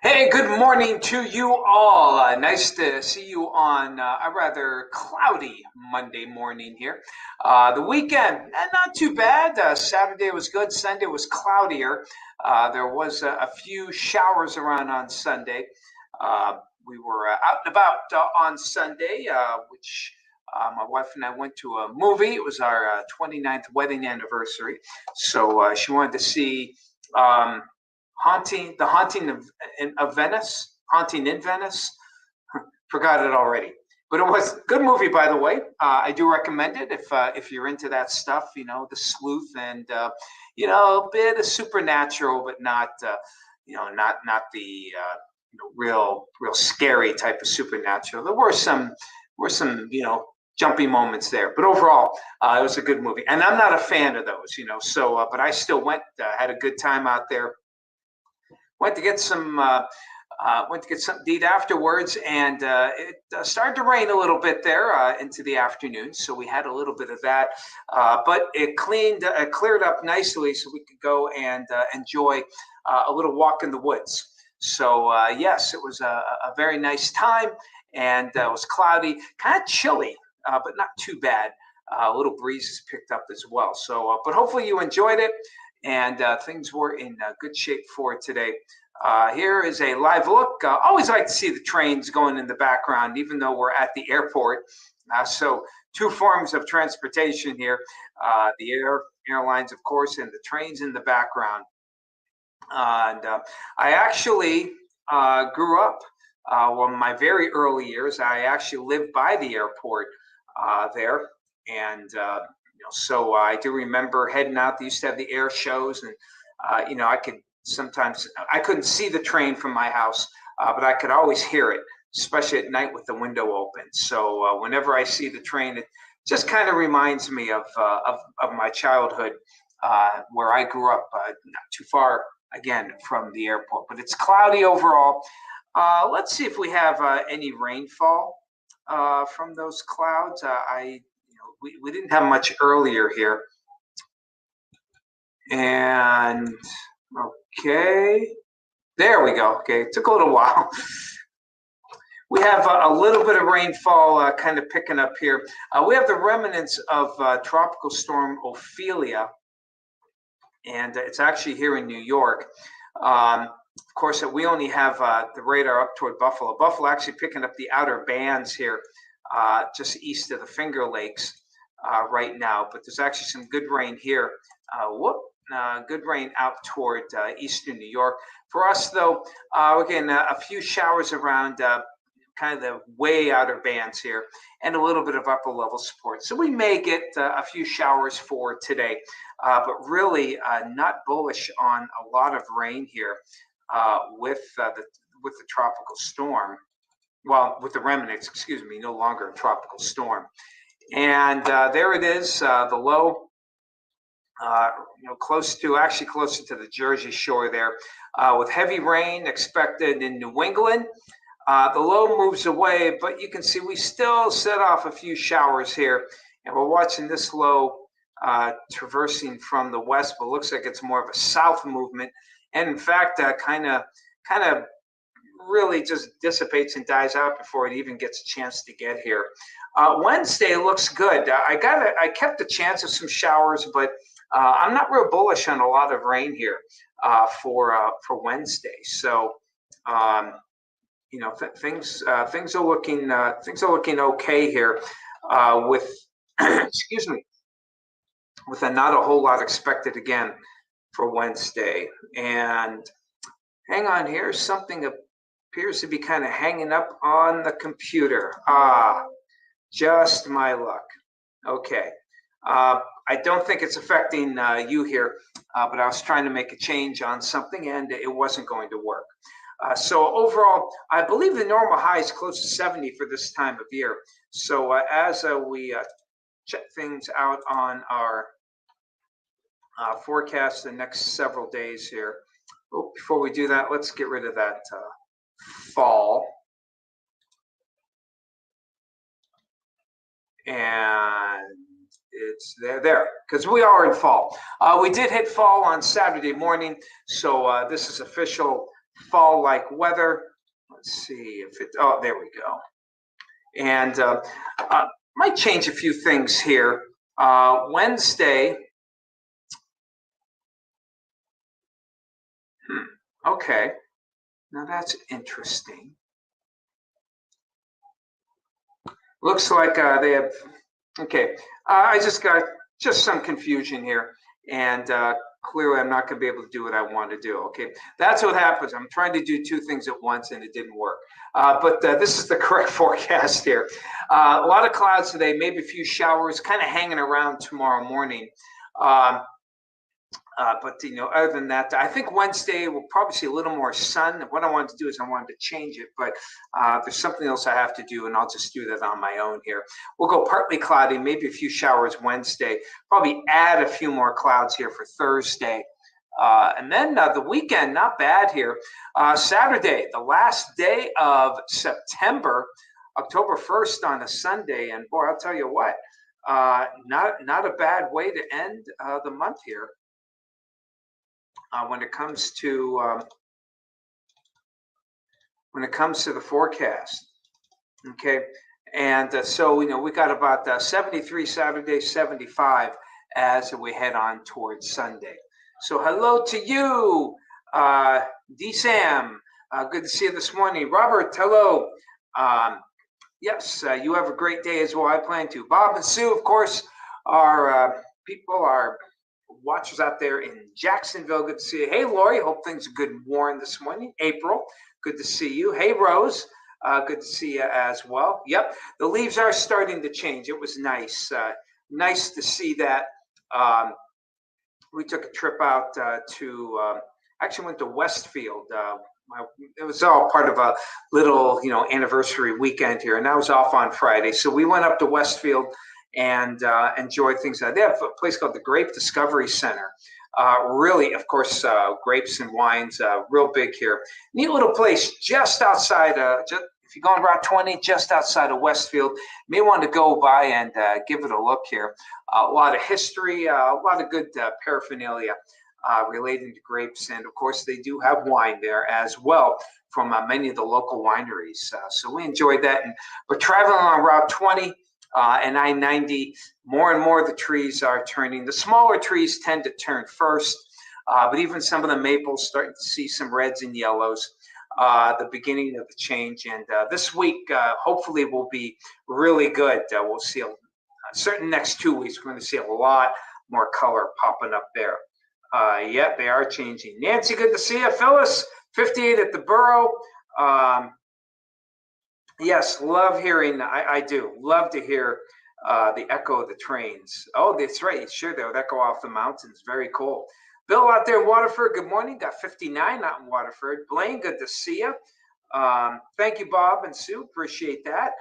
Hey, good morning to you all. Nice to see you on a rather cloudy Monday morning here. The weekend, not too bad. Saturday was good. Sunday was cloudier. There was a few showers around on Sunday. Uh, we were out and about on Sunday, which my wife and I went to a movie. It was our 29th wedding anniversary. So she wanted to see. Um, Haunting of Venice, Haunting in Venice. Forgot it already, but it was a good movie, by the way. I do recommend it if you're into that stuff. The sleuth and a bit of supernatural, but not the real scary type of supernatural. There were some jumpy moments there, but overall, it was a good movie. And I'm not a fan of those, so but I still went, had a good time out there. Went to get some went to get something to eat afterwards, and it started to rain a little bit there into the afternoon. So we had a little bit of that, but it cleared up nicely, so we could go and enjoy a little walk in the woods. So yes, it was a very nice time, and it was cloudy, kind of chilly, but not too bad. A little breezes picked up as well. So, but hopefully you enjoyed it, and things were in good shape for today. Here is a live look. Always like to see the trains going in the background, even though we're at the airport. So two forms of transportation here, the airlines, of course, and the trains in the background. And I actually grew up, well, in my very early years, I actually lived by the airport there. And, so I do remember heading out. They used to have the air shows, and, I could sometimes, I couldn't see the train from my house, but I could always hear it, especially at night with the window open. So whenever I see the train, it just kind of reminds me of my childhood, where I grew up, not too far again from the airport. But it's cloudy overall. Let's see if we have any rainfall from those clouds. We didn't have much earlier here. And okay, there we go. Okay, it took a little while. We have a little bit of rainfall kind of picking up here. We have the remnants of Tropical Storm Ophelia, and it's actually here in New York. Of course, we only have the radar up toward Buffalo. Buffalo actually picking up the outer bands here, just east of the Finger Lakes right now. But there's actually some good rain here. Good rain out toward eastern New York. For us, though, we're getting a few showers around kind of the way outer bands here, and a little bit of upper level support. So we may get a few showers for today, but really not bullish on a lot of rain here with the tropical storm. Well, with the remnants, excuse me, no longer a tropical storm. And there it is, the low. Closer to the Jersey Shore there, with heavy rain expected in New England. The low moves away, but you can see we still set off a few showers here, and we're watching this low traversing from the west, but it looks like it's more of a south movement, and in fact, kind of really just dissipates and dies out before it even gets a chance to get here. Wednesday looks good. I kept the chance of some showers, but I'm not real bullish on a lot of rain here for Wednesday. So things are looking okay here with excuse me, with not a whole lot expected again for Wednesday. And hang on here, something appears to be kind of hanging up on the computer. Just my luck. Okay. I don't think it's affecting you here, but I was trying to make a change on something and it wasn't going to work. So overall, I believe the normal high is close to 70 for this time of year. So as we check things out on our forecast the next several days here. Oh, before we do that, let's get rid of that fall. And it's there, because we are in fall. We did hit fall on Saturday morning, so this is official. fall-like weather. Let's see if it, oh, there we go. And might change a few things here. Wednesday, okay, now that's interesting. Looks like they have, okay, I just got just some confusion here, and clearly I'm not going to be able to do what I want to do. Okay, that's what happens. I'm trying to do two things at once, and it didn't work. But this is the correct forecast here. A lot of clouds today, maybe a few showers, kind of hanging around tomorrow morning. But other than that, I think Wednesday we'll probably see a little more sun. What I wanted to do is I wanted to change it, but there's something else I have to do, and I'll just do that on my own here. We'll go partly cloudy, maybe a few showers Wednesday. Probably add a few more clouds here for Thursday. And then the weekend, not bad here. Saturday, the last day of September, October 1st on a Sunday. And boy, I'll tell you what, not a bad way to end the month here. When it comes to the forecast, okay, and so we got about 73 Saturday, 75 as we head on towards Sunday. So hello to you, D-Sam. Good to see you this morning. Robert, hello. Yes, you have a great day as well. I plan to. Bob and Sue, of course, are people are watchers out there in Jacksonville. Good to see you. Hey, Lori. Hope things are good and warm this morning. April, good to see you. Hey, Rose. Good to see you as well. Yep, the leaves are starting to change. It was nice. Nice to see that. We took a trip out to, actually went to Westfield. It was all part of a little, anniversary weekend here, and I was off on Friday. So we went up to Westfield and enjoy things. They have a place called the Grape Discovery Center. Really, of course, grapes and wines, real big here. Neat little place just outside, if you're going Route 20, just outside of Westfield. You may want to go by and give it a look here. A lot of history, a lot of good paraphernalia relating to grapes. And of course, they do have wine there as well from many of the local wineries. So we enjoyed that. And we're traveling on Route 20. And I-90, more and more of the trees are turning. The smaller trees tend to turn first, but even some of the maples starting to see some reds and yellows, the beginning of the change. And this week, hopefully, will be really good. We'll see certain next 2 weeks, we're going to see a lot more color popping up there. Yeah, they are changing. Nancy, good to see you. Phyllis, 58 at the Borough. Yes, love hearing. I do love to hear the echo of the trains. Oh, that's right. Sure, they would echo off the mountains. Very cool. Bill out there in Waterford, good morning. Got 59 out in Waterford. Blaine, good to see you. Thank you, Bob and Sue. Appreciate that.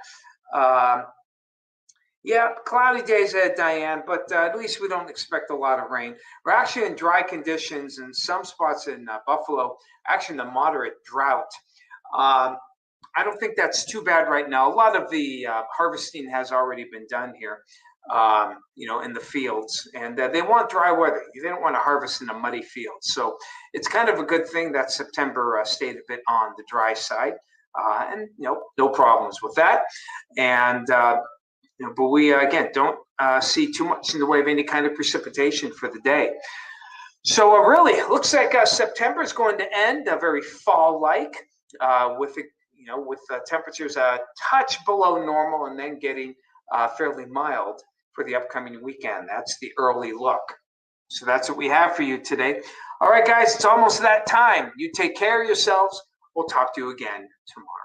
Yeah, cloudy days ahead, Diane, but at least we don't expect a lot of rain. We're actually in dry conditions in some spots in Buffalo, actually in the moderate drought. I don't think that's too bad right now. A lot of the harvesting has already been done here, in the fields, and they want dry weather. They don't want to harvest in a muddy field. So it's kind of a good thing that September stayed a bit on the dry side, and no problems with that. And but we again don't see too much in the way of any kind of precipitation for the day. So really, it looks like September is going to end very fall-like with the with temperatures a touch below normal and then getting fairly mild for the upcoming weekend. That's the early look. So that's what we have for you today. All right, guys, it's almost that time. You take care of yourselves. We'll talk to you again tomorrow.